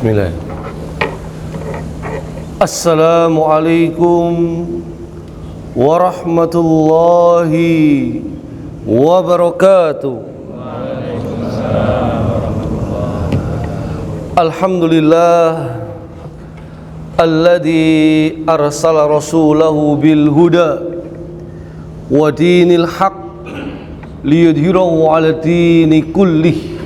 Bismillah. Assalamualaikum warahmatullahi wabarakatuh. Alhamdulillah alladzi arsala rasulahu bil huda wa dinil haq liyudhhirahu 'ala dini kullih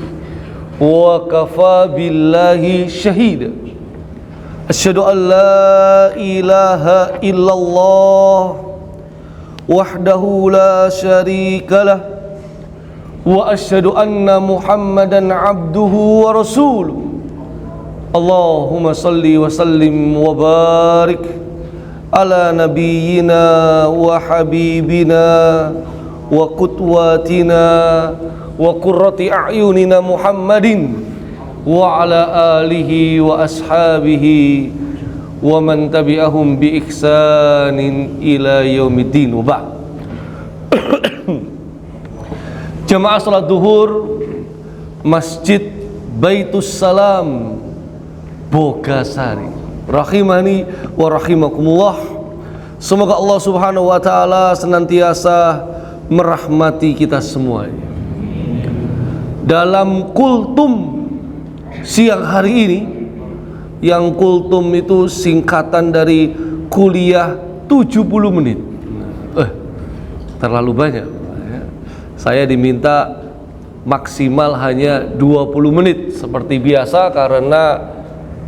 wa kafa billahi syahida. Asyhadu an la ilaha illallah wahdahu la syarika lah wa asyhadu anna Muhammadan abduhu wa rasuluh. Allahumma salli wa sallim wa barik ala nabiyyina wa habibina wa qudwatina wa qurrati a'yunina Muhammadin wa ala alihi wa ashabihi wa man tabi'ahum bi ihsanin ila yaumiddin. Wa ba'd. Jamaah salat zuhur Masjid Baitus Salam Bogasari, rahimani wa rahimakumullah. Semoga Allah Subhanahu wa taala senantiasa merahmati kita semuanya. Dalam kultum siang hari ini, yang kultum itu singkatan dari kuliah 70 menit. Terlalu banyak. Saya diminta maksimal hanya 20 menit seperti biasa, karena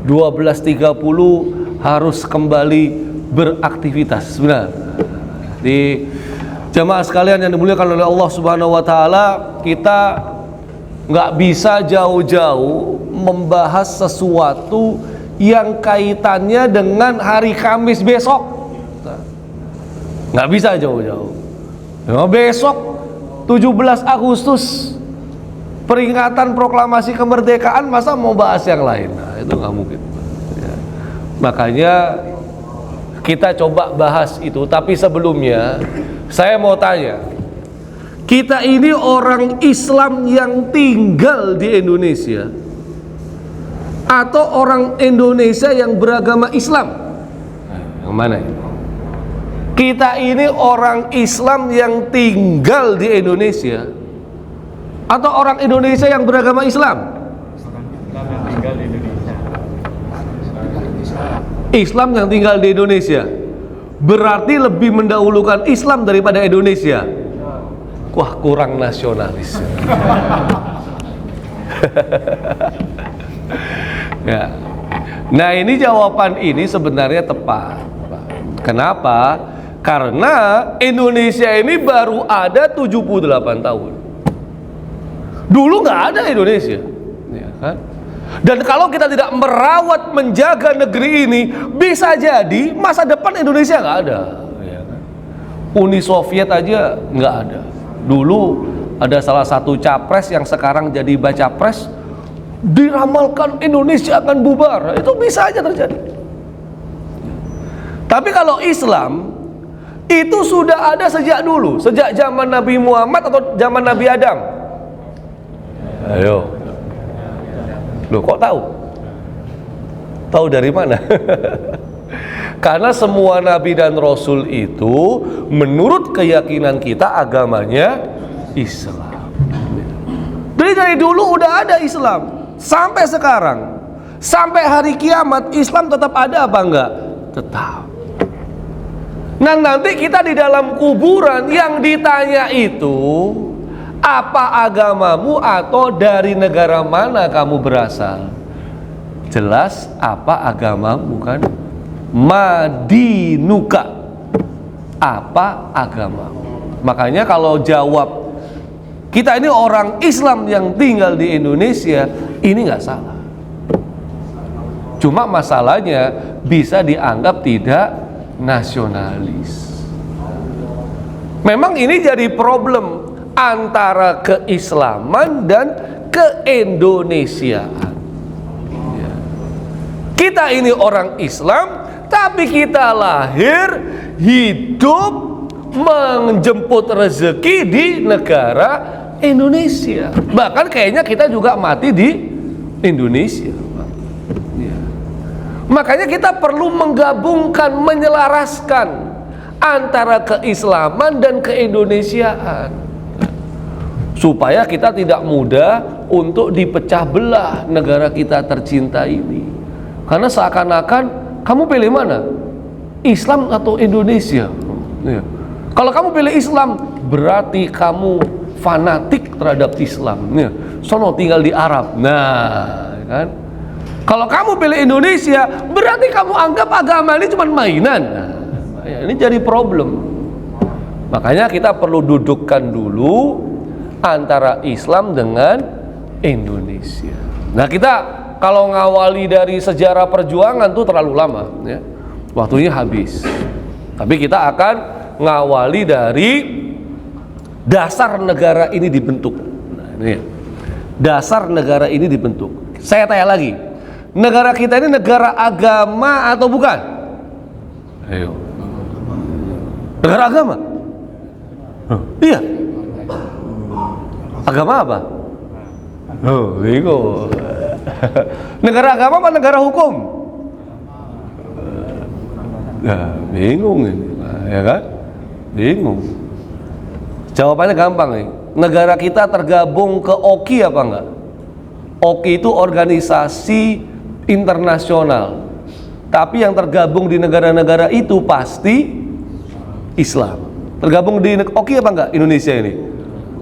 12.30 harus kembali beraktivitas. Benar. Di jamaah sekalian yang dimuliakan oleh Allah Subhanahu wa taala, kita nggak bisa jauh-jauh membahas sesuatu yang kaitannya dengan hari Kamis besok. Nggak bisa jauh-jauh. Besok 17 Agustus peringatan proklamasi kemerdekaan, masa mau bahas yang lain? Nah, itu nggak mungkin ya. Makanya kita coba bahas itu. Tapi sebelumnya saya mau tanya, kita ini orang Islam yang tinggal di Indonesia atau orang Indonesia yang beragama Islam? Yang mana ini? Kita ini orang Islam yang tinggal di Indonesia atau orang Indonesia yang beragama Islam? Islam yang tinggal di Indonesia. Berarti lebih mendahulukan Islam daripada Indonesia. Wah, kurang nasionalis. Ya. Nah, ini jawaban ini sebenarnya tepat. Kenapa? Karena Indonesia ini baru ada 78 tahun. Dulu nggak ada Indonesia, ya kan? Dan kalau kita tidak merawat, menjaga negeri ini, bisa jadi masa depan Indonesia nggak ada, ya kan? Uni Soviet aja nggak ada. Dulu ada salah satu capres yang sekarang jadi baca pres, diramalkan Indonesia akan bubar. Itu bisa aja terjadi. Tapi kalau Islam itu sudah ada sejak dulu, sejak zaman Nabi Muhammad atau zaman Nabi Adam. Ayo, loh kok tahu? Tahu dari mana? Karena semua Nabi dan Rasul itu menurut keyakinan kita agamanya Islam. Jadi dari dulu udah ada Islam sampai sekarang, sampai hari kiamat Islam tetap ada apa enggak? Tetap. Nah, nanti kita di dalam kuburan yang ditanya itu, apa agamamu atau dari negara mana kamu berasal? Jelas apa agamamu kan? Madinuka. Apa agamamu? Makanya kalau jawab kita ini orang Islam yang tinggal di Indonesia, ini nggak salah. Cuma masalahnya bisa dianggap tidak nasionalis. Memang ini jadi problem antara keislaman dan keindonesiaan. Kita ini orang Islam, tapi kita lahir, hidup, menjemput rezeki di negara Indonesia. Bahkan kayaknya kita juga mati di Indonesia. Ya. Makanya kita perlu menggabungkan, menyelaraskan antara keislaman dan keindonesiaan, supaya kita tidak mudah untuk dipecah belah negara kita tercinta ini. Karena seakan-akan kamu pilih mana? Islam atau Indonesia? Ya. Kalau kamu pilih Islam, berarti kamu fanatik terhadap Islam. Ya. Sono tinggal di Arab. Nah, kan? Kalau kamu pilih Indonesia, berarti kamu anggap agama ini cuma mainan. Nah, ini jadi problem. Makanya kita perlu dudukkan dulu antara Islam dengan Indonesia. Nah, kita kalau ngawali dari sejarah perjuangan tuh terlalu lama, ya. Waktunya habis. Tapi kita akan ngawali dari dasar negara ini dibentuk. Nah, ini ya. Dasar negara ini dibentuk. Saya tanya lagi, negara kita ini negara agama atau bukan? Ayo. Negara agama? Iya. Agama apa? Oh, bingung. Negara agama apa negara hukum? Nah, bingung ini, ya kan? Bingung. Jawabannya gampang nih. Negara kita tergabung ke OKI apa enggak? OKI itu organisasi internasional. Tapi yang tergabung di negara-negara itu pasti Islam. Tergabung di OKI apa enggak Indonesia ini?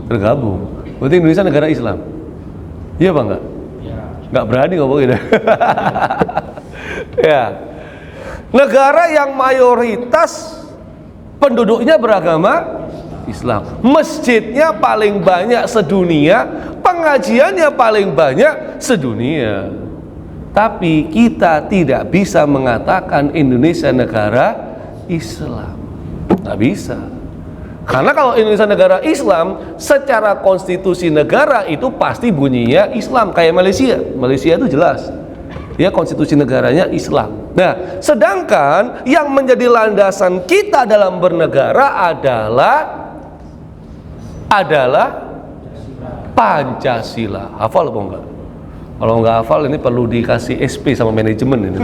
Tergabung. Berarti Indonesia negara Islam. Iya apa enggak? Enggak berani ngomongin. Ya. Negara yang mayoritas penduduknya beragama Islam, masjidnya paling banyak sedunia, pengajiannya paling banyak sedunia. Tapi kita tidak bisa mengatakan Indonesia negara Islam. Nggak bisa. Karena kalau Indonesia negara Islam, secara konstitusi negara itu pasti bunyinya Islam. Kayak Malaysia. Malaysia itu jelas, ya, konstitusi negaranya Islam. Nah, sedangkan yang menjadi landasan kita dalam bernegara adalah Pancasila. Hafal apa enggak? Kalau nggak hafal ini perlu dikasih SP sama manajemen ini.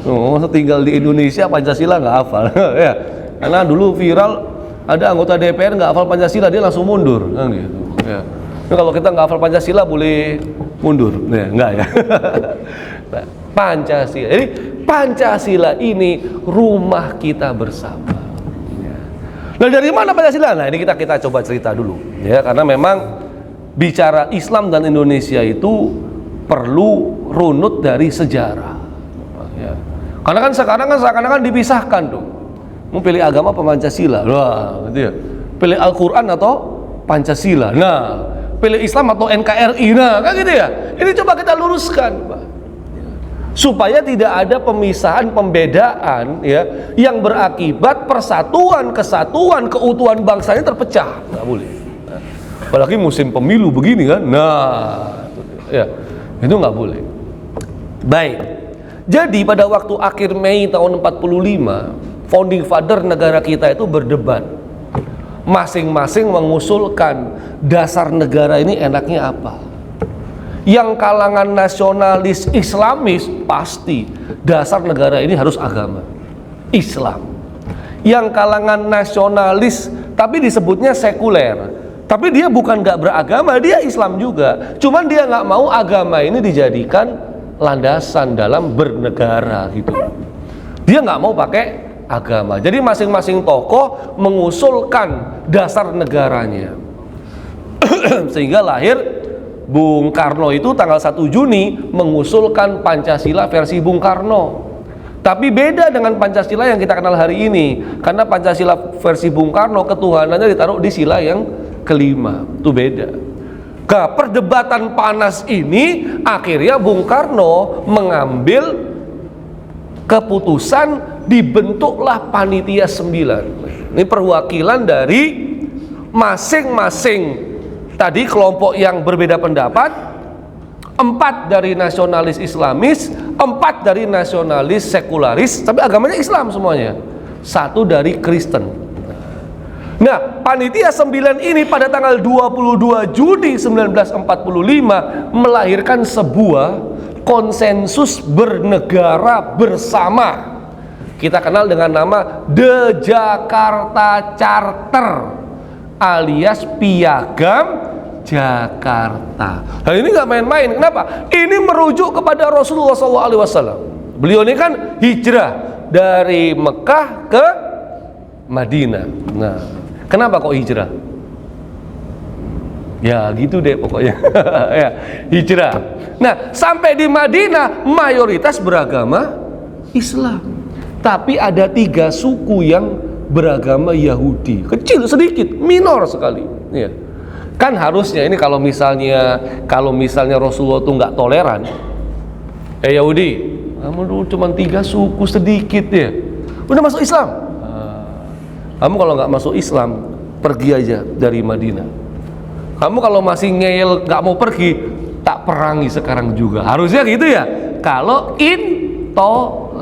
Masa tinggal di Indonesia Pancasila nggak hafal? Ya, karena dulu viral ada anggota DPR nggak hafal Pancasila, dia langsung mundur, kan gitu. Ya. Nah, kalau kita nggak hafal Pancasila boleh mundur? Ya, enggak ya. Nah, Pancasila. Jadi Pancasila ini rumah kita bersama. Nah, dari mana Pancasila? Nah, ini kita coba cerita dulu, ya, karena memang bicara Islam dan Indonesia itu perlu runut dari sejarah, ya. Karena kan sekarang kan seakan-akan dipisahkan tuh. Mau pilih agama apa Pancasila? Wah, gitu ya. Pilih Al-Quran atau Pancasila? Nah, pilih Islam atau NKRI? Nah, kan gitu ya. Ini coba kita luruskan, Pak, supaya tidak ada pemisahan, pembedaan, ya, yang berakibat persatuan, kesatuan, keutuhan bangsa ini terpecah. Nggak boleh. Nah, apalagi musim pemilu begini kan. Nah, ya, itu nggak boleh. Baik. Jadi pada waktu akhir Mei tahun 45, founding father negara kita itu berdebat. Masing-masing mengusulkan dasar negara ini enaknya apa. Yang kalangan nasionalis Islamis pasti dasar negara ini harus agama Islam. Yang kalangan nasionalis tapi disebutnya sekuler, tapi dia bukan nggak beragama, dia Islam juga, cuman dia nggak mau agama ini dijadikan landasan dalam bernegara gitu. Dia nggak mau pakai agama. Jadi masing-masing tokoh mengusulkan dasar negaranya. Sehingga lahir Bung Karno itu tanggal 1 Juni mengusulkan Pancasila versi Bung Karno. Tapi beda dengan Pancasila yang kita kenal hari ini. Karena Pancasila versi Bung Karno ketuhanannya ditaruh di sila yang kelima. Itu beda. Nah, perdebatan panas ini akhirnya Bung Karno mengambil keputusan, dibentuklah Panitia 9. Ini perwakilan dari masing-masing tadi kelompok yang berbeda pendapat, 4 dari nasionalis Islamis, 4 dari nasionalis sekularis, tapi agamanya Islam semuanya, 1 dari Kristen. Nah, Panitia 9 ini pada tanggal 22 Juni 1945 melahirkan sebuah konsensus bernegara bersama. Kita kenal dengan nama The Jakarta Charter alias Piagam Jakarta. Nah ini nggak main-main. Kenapa? Ini merujuk kepada Rasulullah SAW. Beliau ini kan hijrah dari Mekah ke Madinah. Nah, kenapa kok hijrah? Ya gitu deh pokoknya. Ya, hijrah. Nah, sampai di Madinah mayoritas beragama Islam. Tapi ada 3 suku yang beragama Yahudi. Kecil sedikit, minor sekali. Ya. Kan harusnya ini kalau misalnya Rasulullah itu nggak toleran, Yahudi, kamu dulu cuma 3 suku sedikit ya, udah masuk Islam. Kamu kalau nggak masuk Islam, pergi aja dari Madinah. Kamu kalau masih ngeyel nggak mau pergi, tak perangi sekarang juga. Harusnya gitu ya. Kalau intoleran.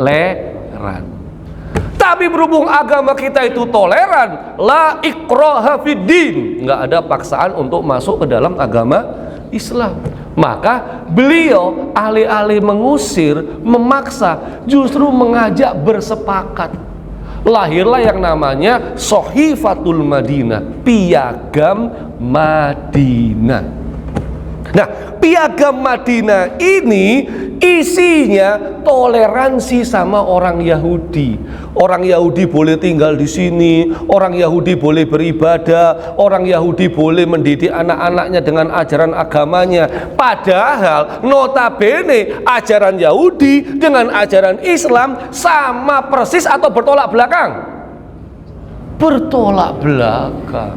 Tapi berhubung agama kita itu toleran, la ikraha fiddin, nggak ada paksaan untuk masuk ke dalam agama Islam. Maka beliau alih-alih mengusir, memaksa, justru mengajak bersepakat. Lahirlah yang namanya Sohifatul Madinah, Piagam Madinah. Nah, Piagam Madinah ini isinya toleransi sama orang Yahudi. Orang Yahudi boleh tinggal di sini, orang Yahudi boleh beribadah, orang Yahudi boleh mendidik anak-anaknya dengan ajaran agamanya. Padahal notabene ajaran Yahudi dengan ajaran Islam sama persis atau bertolak belakang? Bertolak belakang.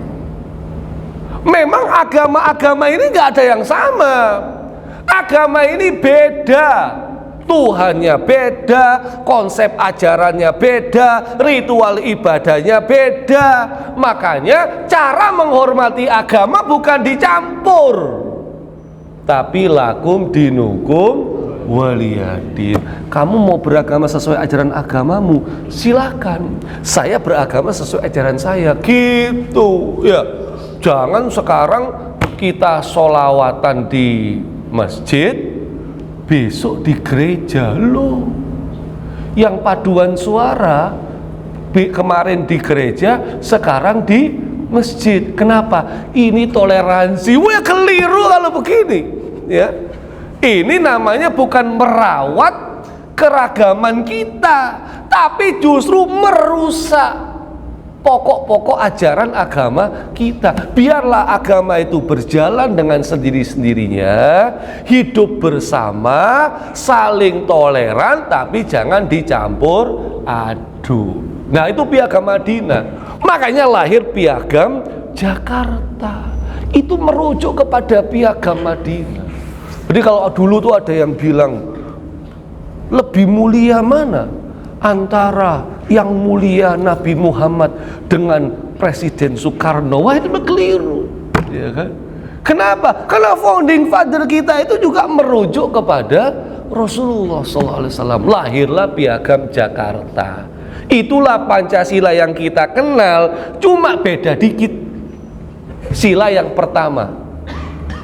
Memang agama-agama ini nggak ada yang sama. Agama ini beda, Tuhannya beda, konsep ajarannya beda, ritual ibadahnya beda. Makanya cara menghormati agama bukan dicampur, tapi lakum dinukum waliyadin. Kamu mau beragama sesuai ajaran agamamu, silakan. Saya beragama sesuai ajaran saya, gitu ya. Jangan sekarang kita sholawatan di masjid, besok di gereja. Loh, yang paduan suara kemarin di gereja, sekarang di masjid. Kenapa? Ini toleransi. Wah, keliru kalau begini ya. Ini namanya bukan merawat keragaman kita, tapi justru merusak pokok-pokok ajaran agama kita. Biarlah agama itu berjalan dengan sendiri-sendirinya, hidup bersama, saling toleran, tapi jangan dicampur aduk. Nah, itu Piagam Madinah. Makanya lahir Piagam Jakarta. Itu merujuk kepada Piagam Madinah. Jadi kalau dulu tuh ada yang bilang, lebih mulia mana antara yang mulia Nabi Muhammad dengan Presiden Soekarno? Wah, itu keliru, ya kan? Kenapa? Karena founding father kita itu juga merujuk kepada Rasulullah SAW. Lahirlah Piagam Jakarta. Itulah Pancasila yang kita kenal, cuma beda dikit. Sila yang pertama,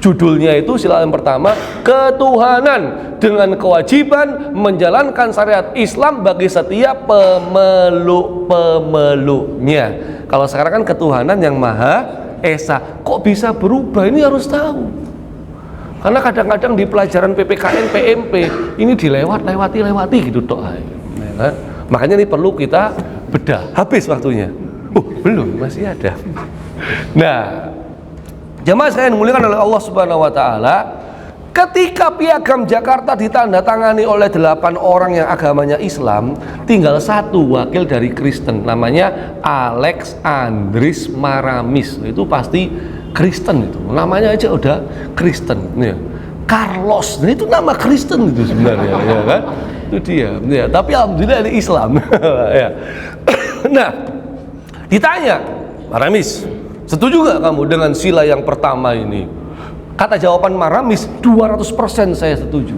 judulnya itu sila yang pertama, ketuhanan dengan kewajiban menjalankan syariat Islam bagi setiap pemeluknya. Kalau sekarang kan ketuhanan yang Maha Esa. Kok bisa berubah? Ini harus tahu. Karena kadang-kadang di pelajaran PPKN, PMP ini dilewati gitu toh. Ya kan? Makanya ini perlu kita bedah. Habis waktunya. Belum, masih ada. Nah, jamaah sekalian dimuliakan oleh Allah Subhanahu wa taala, ketika Piagam Jakarta ditandatangani oleh 8 orang yang agamanya Islam, tinggal 1 wakil dari Kristen, namanya Alexandris Maramis. Itu pasti Kristen, itu namanya aja udah Kristen ya. Carlos, nah itu nama Kristen itu sebenarnya ya kan? Itu dia ya, tapi alhamdulillah ini Islam. Ya. Nah, ditanya Maramis, setuju gak kamu dengan sila yang pertama ini? Kata jawaban Maramis, 200% saya setuju.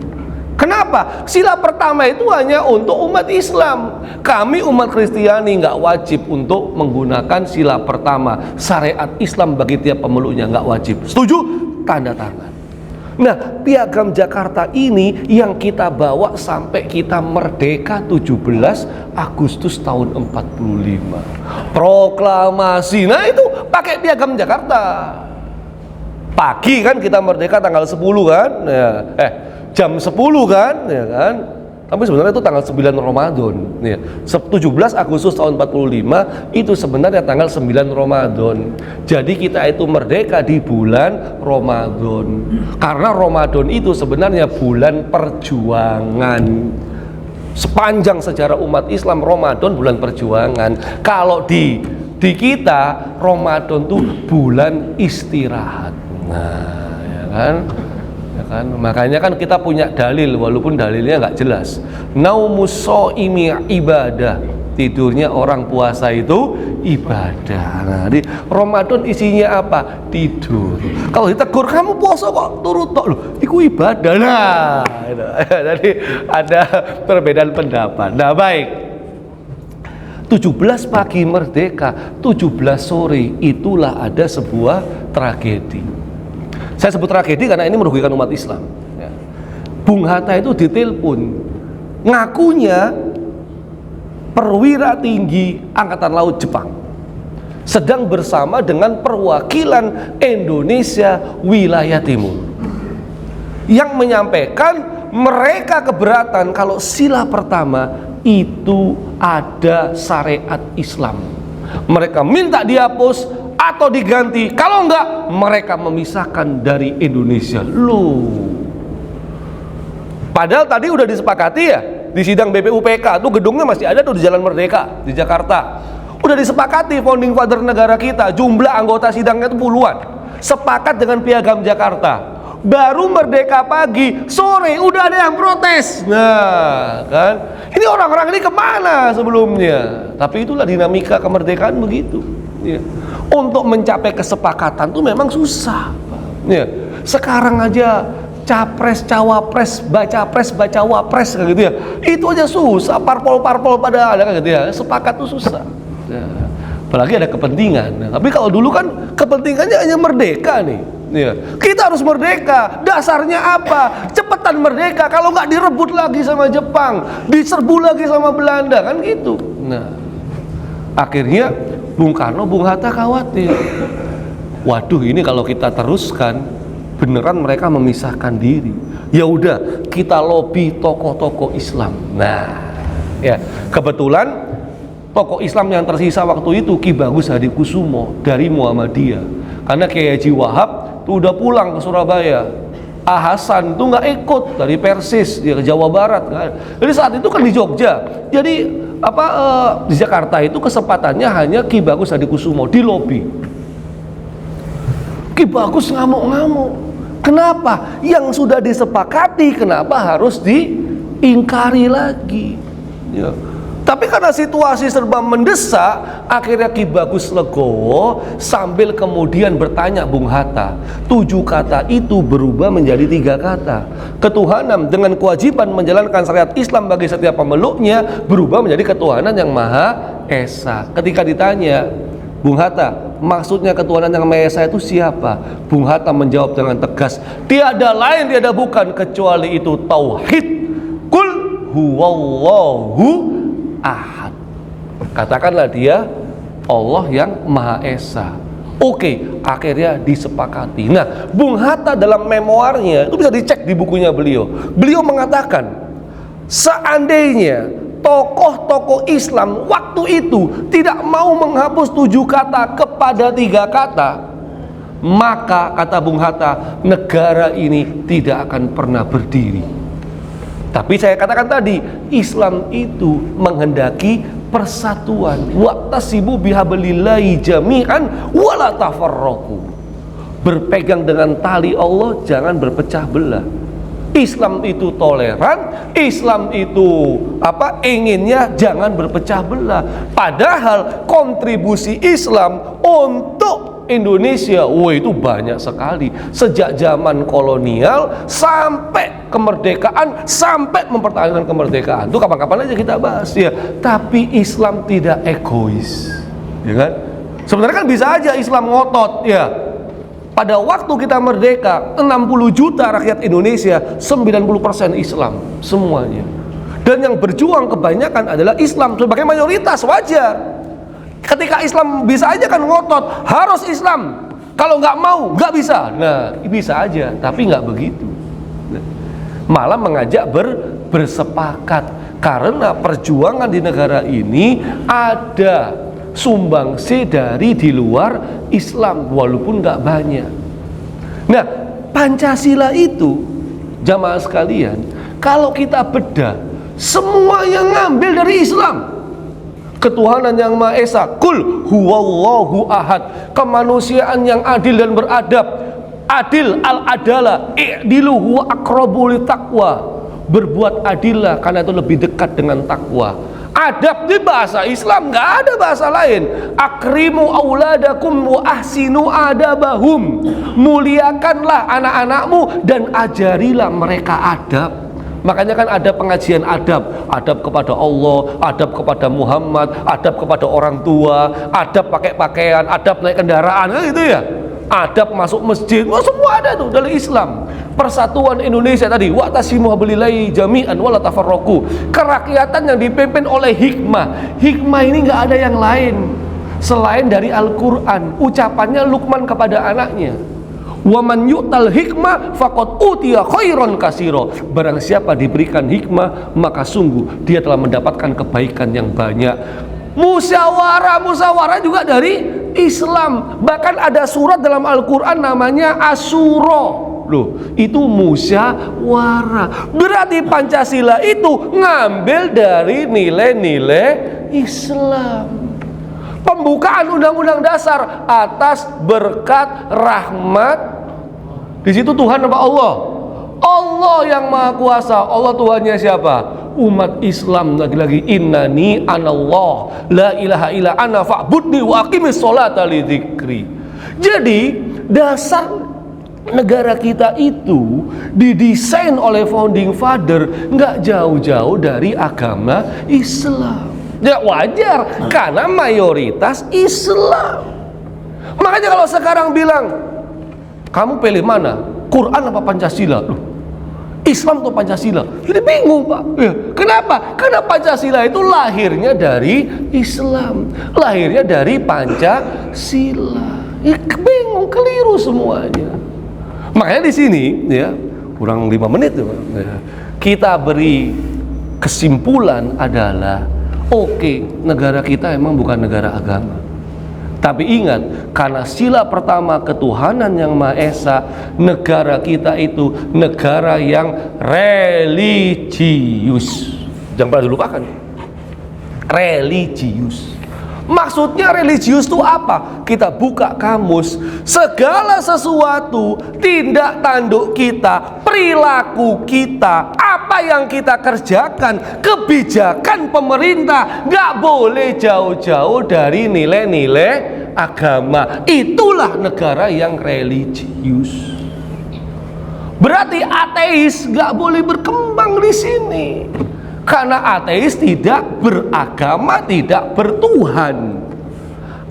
Kenapa? Sila pertama itu hanya untuk umat Islam. Kami umat Kristiani nggak wajib untuk menggunakan sila pertama. Syariat Islam bagi tiap pemeluknya nggak wajib. Setuju? Tanda tangan. Nah, Piagam Jakarta ini yang kita bawa sampai kita merdeka 17 Agustus tahun 45. Proklamasi. Nah, itu pakai Piagam Jakarta. Pagi kan kita merdeka tanggal 10 kan? Ya, jam 10 kan? Ya kan? Tapi sebenarnya itu tanggal 9 Ramadan ya. 17 Agustus tahun 45 itu sebenarnya tanggal 9 Ramadan. Jadi kita itu merdeka di bulan Ramadan. Karena Ramadan itu sebenarnya bulan perjuangan. Sepanjang sejarah umat Islam, Ramadan bulan perjuangan. Kalau di kita Ramadan tuh bulan istirahat. Nah, ya kan? Kan? Makanya kan kita punya dalil walaupun dalilnya nggak jelas. Naumus shaimi ibadah, tidurnya orang puasa itu ibadah. Nah, di Ramadan isinya apa? Tidur. Kalau ditegur kamu puasa kok turut tok loh, itu ibadah. Nah, jadi ada perbedaan pendapat. Nah, baik. 17 pagi merdeka, 17 sore itulah ada sebuah tragedi. Saya sebut tragedi karena ini merugikan umat Islam. Bung Hatta itu ditelepon, ngakunya perwira tinggi Angkatan Laut Jepang, sedang bersama dengan perwakilan Indonesia wilayah timur, yang menyampaikan mereka keberatan kalau sila pertama itu ada syariat Islam. Mereka minta dihapus atau diganti, kalau enggak mereka memisahkan dari Indonesia. Loh, padahal tadi udah disepakati ya di sidang BPUPK, tuh gedungnya masih ada tuh di Jalan Merdeka di Jakarta. Udah disepakati founding father negara kita, jumlah anggota sidangnya itu puluhan, sepakat dengan Piagam Jakarta. Baru merdeka pagi, sore udah ada yang protes. Nah, kan? Ini orang-orang ini kemana sebelumnya? Tapi itulah dinamika kemerdekaan begitu. Ya. Untuk mencapai kesepakatan tuh memang susah. Ya. Sekarang aja capres, cawapres, baca wapres kayak gitu ya. Itu aja susah. Parpol-parpol pada ada kayak gitu ya. Sepakat tuh susah. Ya. Apalagi ada kepentingan. Nah, tapi kalau dulu kan kepentingannya hanya merdeka nih. Ya. Kita harus merdeka. Dasarnya apa? Cepetan merdeka. Kalau nggak direbut lagi sama Jepang, diserbu lagi sama Belanda kan gitu. Nah, akhirnya Bung Karno, Bung Hatta khawatir. Waduh, ini kalau kita teruskan beneran mereka memisahkan diri. Ya udah, kita lobby tokoh-tokoh Islam. Nah, ya kebetulan tokoh Islam yang tersisa waktu itu Ki Bagus Hadikusumo dari Muhammadiyah. Karena Kiai Haji Wahab tuh udah pulang ke Surabaya. Hasan tuh nggak ikut dari Persis, dia ke Jawa Barat kan. Jadi saat itu kan di Jogja. Jadi di Jakarta itu kesempatannya hanya Ki Bagus Hadikusumo di lobi. Ki Bagus ngamuk-ngamuk. Kenapa? Yang sudah disepakati kenapa harus diingkari lagi? Ya. Tapi karena situasi serba mendesak, akhirnya Ki Bagus legowo sambil kemudian bertanya Bung Hatta. 7 kata itu berubah menjadi 3 kata. Ketuhanan dengan kewajiban menjalankan syariat Islam bagi setiap pemeluknya berubah menjadi ketuhanan yang Maha Esa. Ketika ditanya, Bung Hatta, maksudnya ketuhanan yang Maha Esa itu siapa? Bung Hatta menjawab dengan tegas, tiada lain tiada bukan kecuali itu tauhid. Kul huwallahu ahad. Katakanlah dia Allah yang Maha Esa. Oke, akhirnya disepakati. Nah, Bung Hatta dalam memoarnya itu bisa dicek di bukunya beliau. Beliau mengatakan, seandainya tokoh-tokoh Islam waktu itu tidak mau menghapus 7 kata kepada 3 kata, maka kata Bung Hatta, negara ini tidak akan pernah berdiri. Tapi saya katakan tadi, Islam itu menghendaki persatuan. Waqtasibu bihablillahi jami'an wala tafarraqu. Berpegang dengan tali Allah, jangan berpecah belah. Islam itu toleran, Islam itu inginnya jangan berpecah belah. Padahal kontribusi Islam untuk Indonesia, itu banyak sekali. Sejak zaman kolonial sampai kemerdekaan, sampai mempertahankan kemerdekaan. Itu kapan-kapan aja kita bahas ya. Tapi Islam tidak egois, ya kan? Sebenarnya kan bisa aja Islam ngotot ya. Pada waktu kita merdeka, 60 juta rakyat Indonesia, 90% Islam semuanya. Dan yang berjuang kebanyakan adalah Islam sebagai mayoritas, wajar. Ketika Islam bisa aja kan ngotot, harus Islam. Kalau nggak mau, nggak bisa. Nah, bisa aja, tapi nggak begitu. Malah mengajak bersepakat. Karena perjuangan di negara ini ada sumbangsi dari di luar Islam, walaupun nggak banyak. Nah, Pancasila itu, jamaah sekalian, kalau kita bedah, semua yang ngambil dari Islam. Ketuhanan yang Maha Esa, kul huwallahu ahad, kemanusiaan yang adil dan beradab, adil al-adalah, i'dilu huwa aqrabu litaqwa, berbuat adillah karena itu lebih dekat dengan takwa. Adab di bahasa Islam, nggak ada bahasa lain. Akrimu auladakum wa ahsinu adabahum, muliakanlah anak-anakmu dan ajarilah mereka adab. Makanya kan ada pengajian adab, adab kepada Allah, adab kepada Muhammad, adab kepada orang tua, adab pakai pakaian, adab naik kendaraan, kan gitu ya. Adab masuk masjid, semua ada tuh dari Islam. Persatuan Indonesia tadi, wa'tasimu hablillahi jami'an wala tafarraqu. Kerakyatan yang dipimpin oleh hikmah. Hikmah ini nggak ada yang lain selain dari Al-Qur'an. Ucapannya Luqman kepada anaknya, wa man yu'tal hikmah faqad utiya khairan katsira. Barang siapa diberikan hikmah, maka sungguh dia telah mendapatkan kebaikan yang banyak. Musyawarah juga dari Islam. Bahkan ada surat dalam Al-Qur'an namanya Asyura. Loh, itu musyawarah. Berarti Pancasila itu ngambil dari nilai-nilai Islam. Pembukaan Undang-Undang Dasar atas berkat rahmat. Di situ Tuhan apa Allah? Allah yang Maha Kuasa. Allah Tuhannya siapa? Umat Islam. Lagi-lagi innani anallah la ilaha illa ana fa'budni wa aqimis sholata li dzikri. Jadi dasar negara kita itu didesain oleh founding father nggak jauh-jauh dari agama Islam. Ya wajar, karena mayoritas Islam. Makanya kalau sekarang bilang, kamu pilih mana? Quran apa Pancasila? Loh, Islam atau Pancasila? Jadi bingung, Pak. Ya, kenapa? Karena Pancasila itu lahirnya dari Islam, lahirnya dari Pancasila. Ya, bingung, keliru semuanya. Makanya di sini, ya, kurang 5 menit, ya, kita beri kesimpulan adalah, oke, negara kita emang bukan negara agama. Tapi ingat, karena sila pertama ketuhanan yang Maha Esa, negara kita itu negara yang religius. Jangan pernah dilupakan. Religius. Maksudnya religius itu apa? Kita buka kamus. Segala sesuatu, tindak tanduk kita, perilaku kita, apa yang kita kerjakan, kebijakan pemerintah, nggak boleh jauh-jauh dari nilai-nilai agama. Itulah negara yang religius. Berarti ateis nggak boleh berkembang di sini. Karena ateis tidak beragama, tidak bertuhan.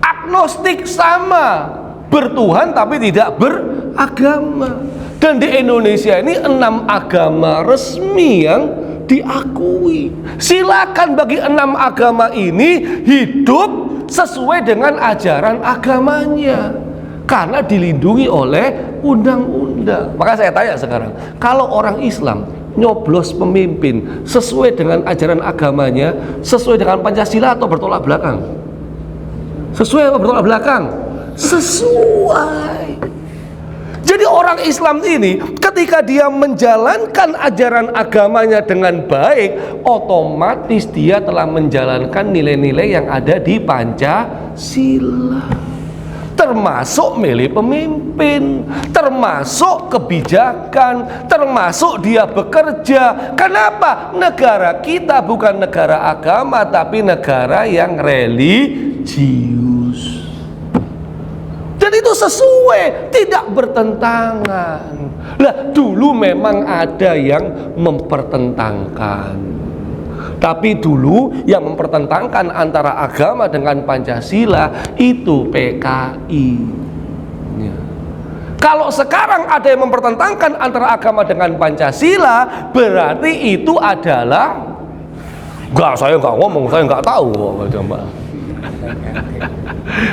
Agnostik sama, bertuhan tapi tidak beragama. Dan di Indonesia ini 6 agama resmi yang diakui. Silakan bagi 6 agama ini hidup sesuai dengan ajaran agamanya, karena dilindungi oleh undang-undang. Maka saya tanya sekarang, kalau orang Islam nyoblos pemimpin sesuai dengan ajaran agamanya, sesuai dengan Pancasila atau bertolak belakang? Sesuai atau bertolak belakang? Sesuai. Jadi orang Islam ini ketika dia menjalankan ajaran agamanya dengan baik, otomatis dia telah menjalankan nilai-nilai yang ada di Pancasila. Termasuk milih pemimpin, termasuk kebijakan, termasuk dia bekerja. Kenapa? Negara kita bukan negara agama, tapi negara yang religius. Dan itu sesuai, tidak bertentangan. Lah, dulu memang ada yang mempertentangkan. Tapi dulu yang mempertentangkan antara agama dengan Pancasila itu PKI. Ya. Kalau sekarang ada yang mempertentangkan antara agama dengan Pancasila, berarti itu adalah saya nggak ngomong, saya nggak tahu.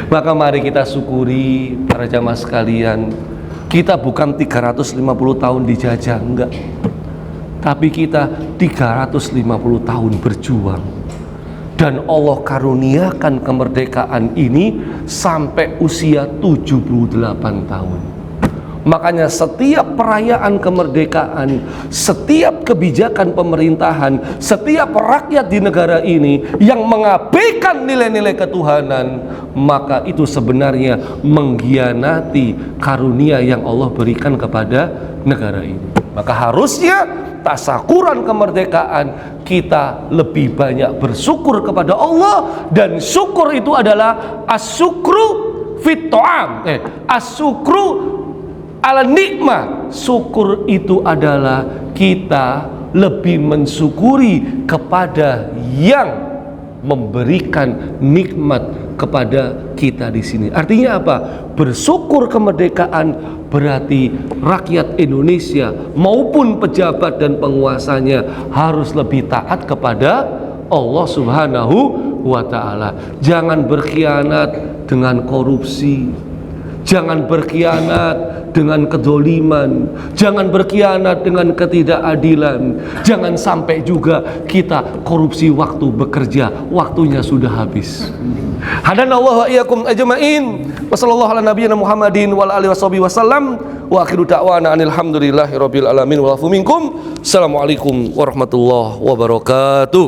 Maka mari kita syukuri para jamaah sekalian, kita bukan 350 tahun dijajah, enggak. Tapi kita 350 tahun berjuang. Dan Allah karuniakan kemerdekaan ini sampai usia 78 tahun. Makanya setiap perayaan kemerdekaan, setiap kebijakan pemerintahan, setiap rakyat di negara ini yang mengabaikan nilai-nilai ketuhanan, maka itu sebenarnya mengkhianati karunia yang Allah berikan kepada negara ini. Maka harusnya tasakuran kemerdekaan kita lebih banyak bersyukur kepada Allah, dan syukur itu adalah asyukru fit ta'am, asyukru ala nikmat. Syukur itu adalah kita lebih mensyukuri kepada yang memberikan nikmat kepada kita di sini. Artinya apa? Bersyukur kemerdekaan berarti rakyat Indonesia maupun pejabat dan penguasanya harus lebih taat kepada Allah Subhanahu wa ta'ala. Jangan berkhianat dengan korupsi, jangan berkhianat dengan kedoliman, jangan berkhianat dengan ketidakadilan, jangan sampai juga kita korupsi waktu bekerja, waktunya sudah habis. Hadanallahu wa iyyakum ajma'in. Wassallallahu ala nabiyyina Muhammadin wa ala alihi wasallam. Wa akhiru da'wana alhamdulillahi rabbil alamin wa lafu minkum. Assalamualaikum warahmatullahi wabarakatuh.